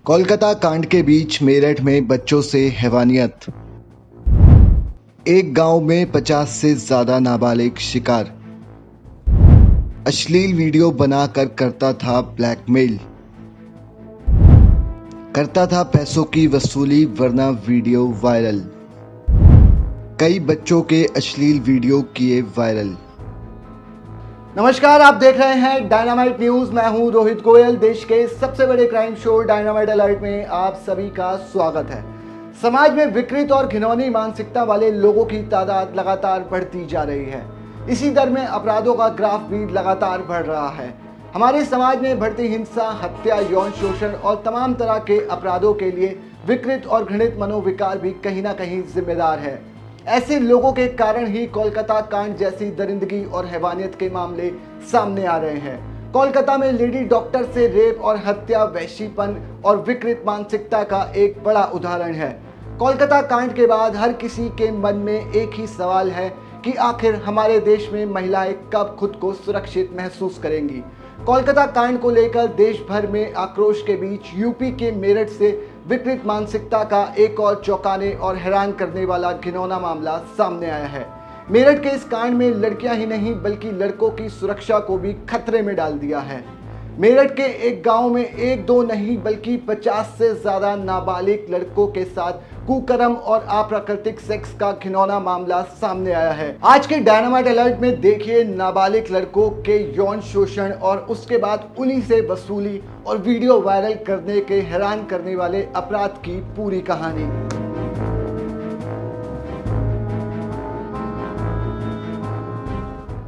कोलकाता कांड के बीच मेरठ में बच्चों से हैवानियत। एक गांव में 50 से ज्यादा नाबालिग शिकार। अश्लील वीडियो बनाकर करता था ब्लैकमेल, करता था पैसों की वसूली वरना वीडियो वायरल। कई बच्चों के अश्लील वीडियो किए वायरल। नमस्कार, आप देख रहे हैं डायनामाइट न्यूज। मैं हूं रोहित गोयल। देश के सबसे बड़े क्राइम शो डायनामाइट अलर्ट में आप सभी का स्वागत है। समाज में विकृत और घिनौनी मानसिकता वाले लोगों की तादाद लगातार बढ़ती जा रही है। इसी दर में अपराधों का ग्राफ भी लगातार बढ़ रहा है। हमारे समाज में बढ़ती हिंसा, हत्या, यौन शोषण और तमाम तरह के अपराधों के लिए विकृत और घृणित मनोविकार भी कहीं ना कहीं जिम्मेदार है। ऐसे लोगों के कारण ही कोलकाता कांड जैसी दरिंदगी और हैवानियत के मामले सामने आ रहे हैं। कोलकाता में लेडी डॉक्टर से रेप और हत्या वैश्यीपन और विकृत मानसिकता का एक बड़ा उदाहरण है। कोलकाता कांड के बाद हर किसी के मन में एक ही सवाल है कि आखिर हमारे देश में महिलाएं कब खुद को सुरक्षित महसूस करेंगी। कोलकाता कांड को लेकर देश भर में आक्रोश के बीच यूपी के मेरठ से विकृत मानसिकता का एक और चौंकाने और हैरान करने वाला घिनौना मामला सामने आया है। मेरठ के इस कांड में लड़कियां ही नहीं बल्कि लड़कों की सुरक्षा को भी खतरे में डाल दिया है। मेरठ के एक गांव में एक दो नहीं बल्कि 50 से ज्यादा नाबालिग लड़कों के साथ कुकर्म और अप्राकृतिक सेक्स का घिनौना मामला सामने आया है। आज के डायनामाइट अलर्ट में देखिए नाबालिग लड़कों के यौन शोषण और उसके बाद उन्हीं से वसूली और वीडियो वायरल करने के हैरान करने वाले अपराध की पूरी कहानी।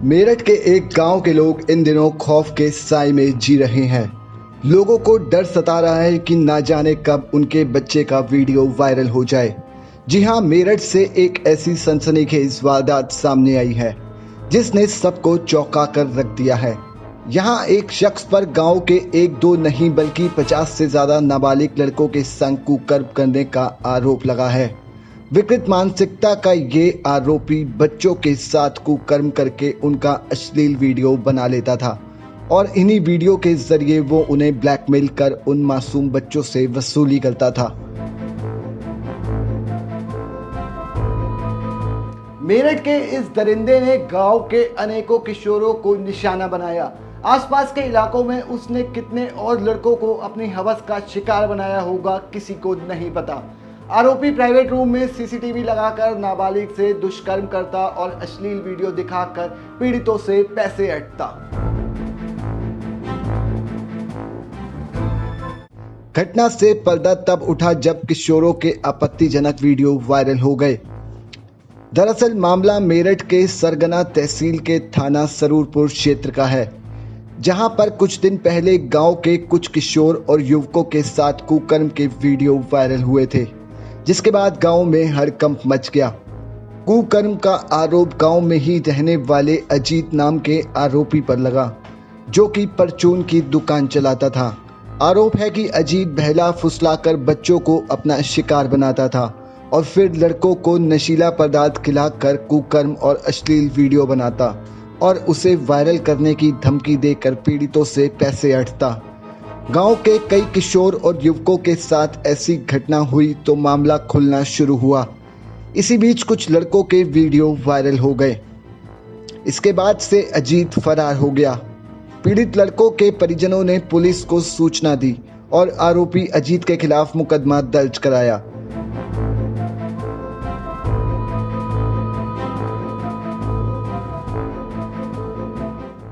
मेरठ के एक गांव के लोग इन दिनों खौफ के साए में जी रहे हैं। लोगों को डर सता रहा है कि ना जाने कब उनके बच्चे का वीडियो वायरल हो जाए। जी हां, मेरठ से एक ऐसी सनसनीखेज वारदात सामने आई है जिसने सबको चौंका कर रख दिया है। यहां एक शख्स पर गांव के एक दो नहीं बल्कि 50 से ज्यादा नाबालिग लड़कों के संग कुकर्म करने का आरोप लगा है। विकृत मानसिकता का ये आरोपी बच्चों के साथ कुकर्म करके उनका अश्लील वीडियो बना लेता था और इन्हीं वीडियो के जरिए वो उन्हें ब्लैकमेल कर उन मासूम बच्चों से वसूली करता था। मेरठ के इस दरिंदे ने गांव के अनेकों किशोरों को निशाना बनाया। आसपास के इलाकों में उसने कितने और लड़कों को अपनी हवस का शिकार बनाया होगा किसी को नहीं पता। आरोपी प्राइवेट रूम में सीसीटीवी लगाकर नाबालिग से दुष्कर्म करता और अश्लील वीडियो दिखाकर पीड़ितों से पैसे ऐंठता। घटना से पर्दा तब उठा जब किशोरों के आपत्तिजनक वीडियो वायरल हो गए। दरअसल मामला मेरठ के सरगना तहसील के थाना सरूरपुर क्षेत्र का है, जहां पर कुछ दिन पहले गांव के कुछ किशोर और युवकों के साथ कुकर्म के वीडियो वायरल हुए थे, जिसके बाद गांव में हड़कंप मच गया। कुकर्म का आरोप गांव में ही रहने वाले अजीत नाम के आरोपी पर लगा, जो कि परचून की दुकान चलाता था। आरोप है कि अजीत बहला फुसलाकर बच्चों को अपना शिकार बनाता था और फिर लड़कों को नशीला पदार्थ खिलाकर कुकर्म और अश्लील वीडियो बनाता और उसे वायरल करने की धमकी देकर पीड़ितों से पैसे ऐंठता। गांव के कई किशोर और युवकों के साथ ऐसी घटना हुई तो मामला खुलना शुरू हुआ। इसी बीच कुछ लड़कों के वीडियो वायरल हो गए। इसके बाद से अजीत फरार हो गया। पीड़ित लड़कों के परिजनों ने पुलिस को सूचना दी और आरोपी अजीत के खिलाफ मुकदमा दर्ज कराया।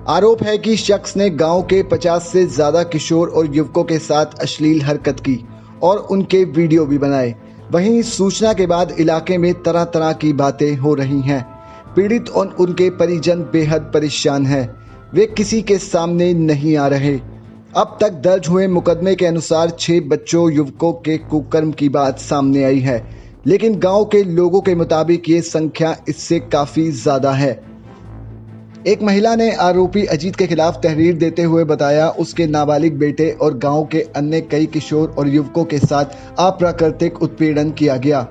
आरोप है कि शख्स ने गांव के 50 से ज्यादा किशोर और युवकों के साथ अश्लील हरकत की और उनके वीडियो भी बनाए। वहीं सूचना के बाद इलाके में तरह तरह की बातें हो रही हैं। पीड़ित और उनके परिजन बेहद परेशान हैं। वे किसी के सामने नहीं आ रहे। अब तक दर्ज हुए मुकदमे के अनुसार 6 बच्चों युवकों के कुकर्म की बात सामने आई है, लेकिन गांव के लोगों के मुताबिक ये संख्या इससे काफी ज्यादा है। एक महिला ने आरोपी अजीत के खिलाफ तहरीर देते हुए बताया उसके नाबालिग बेटे और गांव के अन्य कई किशोर और युवकों के साथ अप्राकृतिक उत्पीड़न किया गया,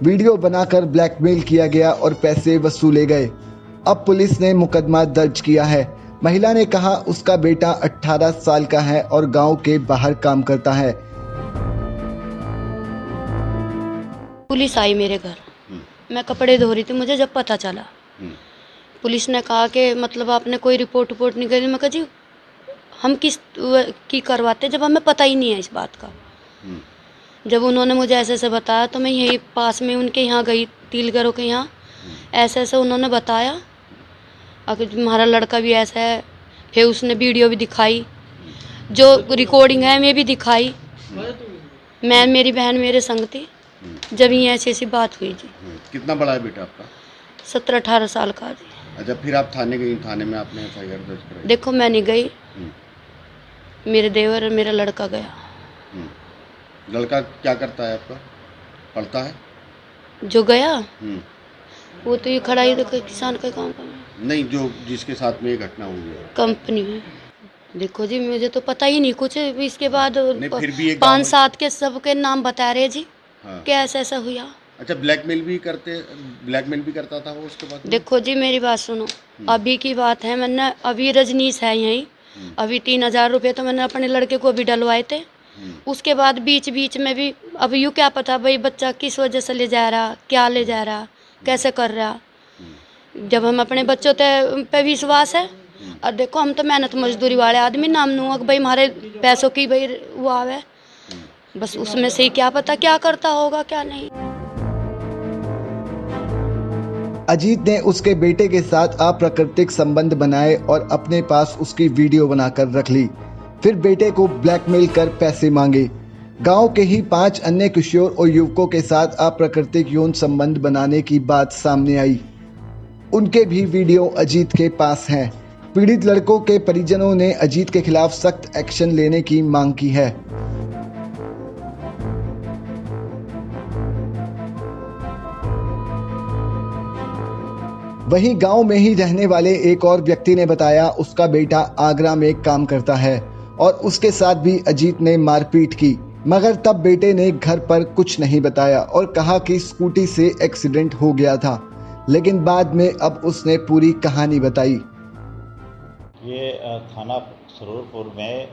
वीडियो बनाकर ब्लैकमेल किया गया और पैसे वसूले गए। अब पुलिस ने मुकदमा दर्ज किया है। महिला ने कहा उसका बेटा 18 साल का है और गांव के बाहर काम करता है। पुलिस आई मेरे घर, मैं कपड़े धो रही थी, मुझे जब पता चला पुलिस ने कहा कि मतलब आपने कोई रिपोर्ट नहीं करी। मैं कहा जी हम किस की करवाते जब हमें पता ही नहीं है इस बात का। जब उन्होंने मुझे ऐसे ऐसे बताया तो मैं यहीं पास में उनके यहाँ गई, तिलगरों के यहाँ, ऐसे ऐसे उन्होंने बताया अगर तुम्हारा लड़का भी ऐसा है। फिर उसने वीडियो भी दिखाई, जो रिकॉर्डिंग है मैं भी दिखाई। मैं मेरी बहन मेरे संग थी जब ये ऐसी ऐसी बात हुई जी। कितना बड़ा है बेटा आपका? 17-18 साल का जी। अच्छा, फिर आप थाने गई, थाने में आपने एफआईआर दर्ज कराई? देखो मैं नहीं गई, मेरे देवर और मेरा लड़का गया। लड़का क्या करता है आपका? पढ़ता है? जो गया वो तो ये खड़ा ही किसान का काम कर नहीं, जो जिसके साथ में ये घटना हुई है कंपनी में। देखो जी मुझे तो पता ही नहीं कुछ। इसके बाद नहीं, फिर भी 5-7 के सबके नाम बता रहे जी। हाँ। क्या ऐसा ऐसा हुआ। अच्छा, ब्लैकमेल भी करता था वो उसके बाद? देखो जी मेरी बात सुनो, अभी की बात है, मैंने अभी रजनीश है यहीं, अभी 3000 रुपये तो मैंने अपने लड़के को भी डलवाए थे। उसके बाद बीच में भी अब यूँ क्या पता भाई बच्चा किस वजह से ले जा रहा, क्या ले जा रहा, कैसे कर रहा। जब हम अपने बच्चों पे विश्वास है, और देखो हम तो मेहनत मजदूरी वाले आदमी, नाम नू भाई हमारे पैसों की भाई वो आवे, बस उसमें से ही क्या पता क्या करता होगा क्या नहीं। अजीत ने उसके बेटे के साथ अप्राकृतिक संबंध बनाए और अपने पास उसकी वीडियो बनाकर रख ली। फिर बेटे को ब्लैकमेल कर पैसे मांगे। गांव के ही 5 अन्य किशोर और युवकों के साथ अप्राकृतिक यौन संबंध बनाने की बात सामने आई। उनके भी वीडियो अजीत के पास हैं। पीड़ित लड़कों के परिजनों ने अजीत के खिलाफ सख्त एक्शन लेने की मांग की है। वहीं गांव में ही रहने वाले एक और व्यक्ति ने बताया उसका बेटा आगरा में काम करता है और उसके साथ भी अजीत ने मारपीट की, मगर तब बेटे ने घर पर कुछ नहीं बताया और कहा कि स्कूटी से एक्सीडेंट हो गया था, लेकिन बाद में अब उसने पूरी कहानी बताई। ये थाना सरूरपुर में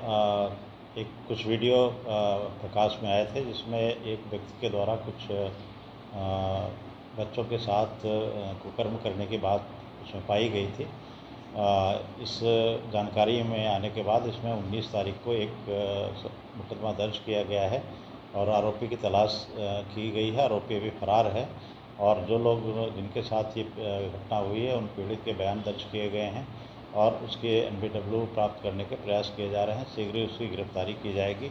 कुछ वीडियो प्रकाश में आए थे जिसमें एक व्यक्ति के द्वारा कुछ बच्चों के साथ कुकर्म करने की बात उसमें पाई गई थी। इस जानकारी में आने के बाद इसमें 19 तारीख को एक मुकदमा दर्ज किया गया है और आरोपी की तलाश की गई है। आरोपी अभी फरार है और जो लोग जिनके साथ ये घटना हुई है उन पीड़ित के बयान दर्ज किए गए हैं और उसके NBW प्राप्त करने के प्रयास किए जा रहे हैं। शीघ्र ही उसकी गिरफ्तारी की जाएगी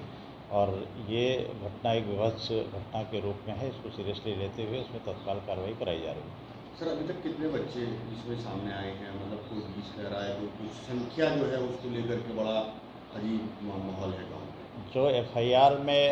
और ये घटना एक विभत्स घटना के रूप में है। इसको सीरियसली लेते हुए इसमें तत्काल कार्रवाई कराई जा रही है। सर, अभी तक कितने बच्चे इसमें सामने आए हैं? मतलब कोई 20 कह रहा है, तो कुछ संख्या जो है उसको लेकर के बड़ा अजीब माहौल है गाँव में। जो FIR में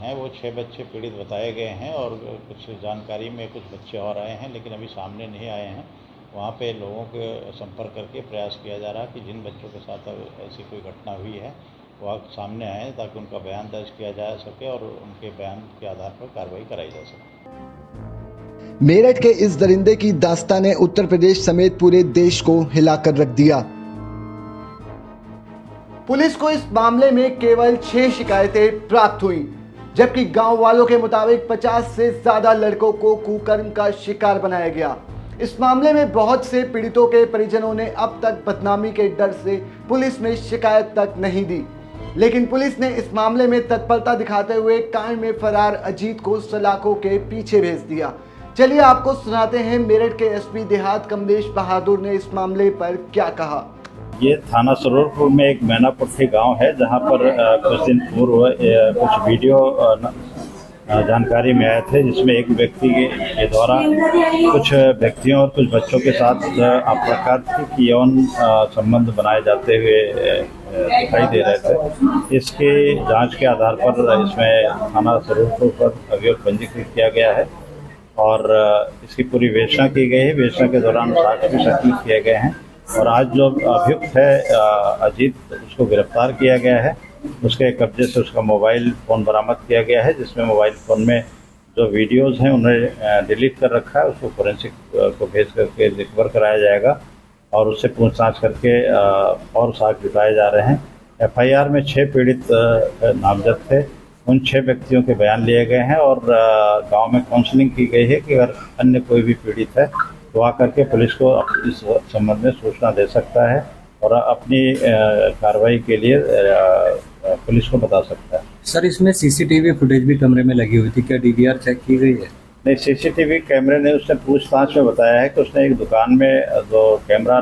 हैं वो 6 बच्चे पीड़ित बताए गए हैं और कुछ जानकारी में कुछ बच्चे और आए हैं लेकिन अभी सामने नहीं आए हैं। वहाँ पे लोगों के संपर्क करके प्रयास किया जा रहा है कि जिन बच्चों के साथ ऐसी कोई घटना हुई है वह सामने आए ताकि उनका बयान दर्ज किया जा सके और उनके बयान के आधार पर कार्रवाई कराई जा सके। मेरठ के इस दरिंदे की दास्तान ने उत्तर प्रदेश समेत पूरे देश को हिलाकर रख दिया। पुलिस को इस मामले में केवल 6 शिकायतें प्राप्त हुई, जबकि गांव वालों के मुताबिक 50 से ज्यादा लड़कों को कुकर्म का शिकार बनाया गया। इस मामले में बहुत से पीड़ितों के परिजनों ने अब तक बदनामी के डर से पुलिस में शिकायत तक नहीं दी, लेकिन पुलिस ने इस मामले में तत्परता दिखाते हुए कांड में फरार अजीत को सलाखों के पीछे भेज दिया। चलिए आपको सुनाते हैं मेरठ के SP देहात कमलेश बहादुर ने इस मामले पर क्या कहा। ये थाना सरूरपुर में एक मैनापुट्ठी गांव है जहां पर कुछ दिन पूर्व कुछ वीडियो जानकारी में आए थे जिसमें एक व्यक्ति के द्वारा कुछ व्यक्तियों और कुछ बच्चों के साथ अप्राकृतिक यौन संबंध बनाए जाते हुए दिखाई दे रहे थे। इसके जांच के आधार पर इसमें थाना सरूरपुर पर अभियोग पंजीकृत किया गया है और इसकी पूरी विवेचना की गई है। विवेचना के दौरान साक्ष्य भी संकलित किए गए हैं और आज जो अभियुक्त है अजीत, उसको गिरफ्तार किया गया है। उसके कब्जे से उसका मोबाइल फ़ोन बरामद किया गया है जिसमें मोबाइल फ़ोन में जो वीडियोस हैं उन्हें डिलीट कर रखा है। उसको फोरेंसिक को भेज करके रिकवर कराया जाएगा और उससे पूछताछ करके और साक्ष्य जुटाए जा रहे हैं। FIR में 6 पीड़ित नामजद थे उन 6 व्यक्तियों के बयान लिए गए हैं और गांव में काउंसलिंग की गई है कि अगर अन्य कोई भी पीड़ित है तो आकर के पुलिस को इस संबंध में सूचना दे सकता है और अपनी कार्रवाई के लिए पुलिस को बता सकता है। सर, इसमें सीसीटीवी फुटेज भी कमरे में लगी हुई थी, क्या डीवीआर चेक की गई है? नहीं, सीसीटीवी कैमरे ने उसने पूछताछ में बताया है कि उसने एक दुकान में जो कैमरा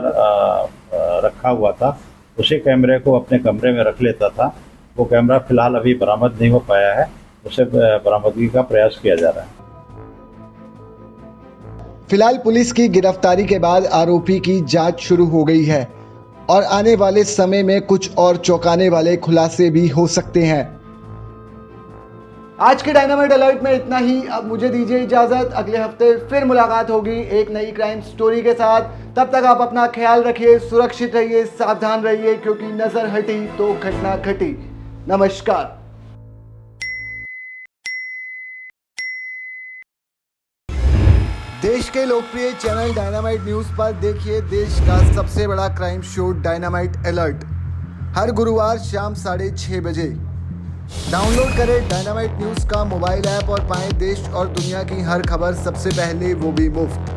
रखा हुआ था उसी कैमरे को अपने कमरे में रख लेता था। वो कैमरा फिलहाल अभी बरामद नहीं हो पाया है, उसे बरामदगी का प्रयास किया जा रहा है। फिलहाल पुलिस की गिरफ्तारी के बाद आरोपी की जांच शुरू हो गई है और आने वाले समय में कुछ और चौंकाने वाले खुलासे भी हो सकते हैं। आज के डायनामाइट अलर्ट में इतना ही। अब मुझे दीजिए इजाजत, अगले हफ्ते फिर मुलाकात होगी एक नई क्राइम स्टोरी के साथ। तब तक आप अपना ख्याल रखिए, सुरक्षित रहिए, सावधान रहिए, क्योंकि नजर हटी तो घटना घटी। नमस्कार। देश के लोकप्रिय चैनल डायनामाइट न्यूज पर देखिए देश का सबसे बड़ा क्राइम शो डायनामाइट अलर्ट हर गुरुवार शाम 6:30 बजे। डाउनलोड करें डायनामाइट न्यूज का मोबाइल ऐप और पाएं देश और दुनिया की हर खबर सबसे पहले, वो भी मुफ्त।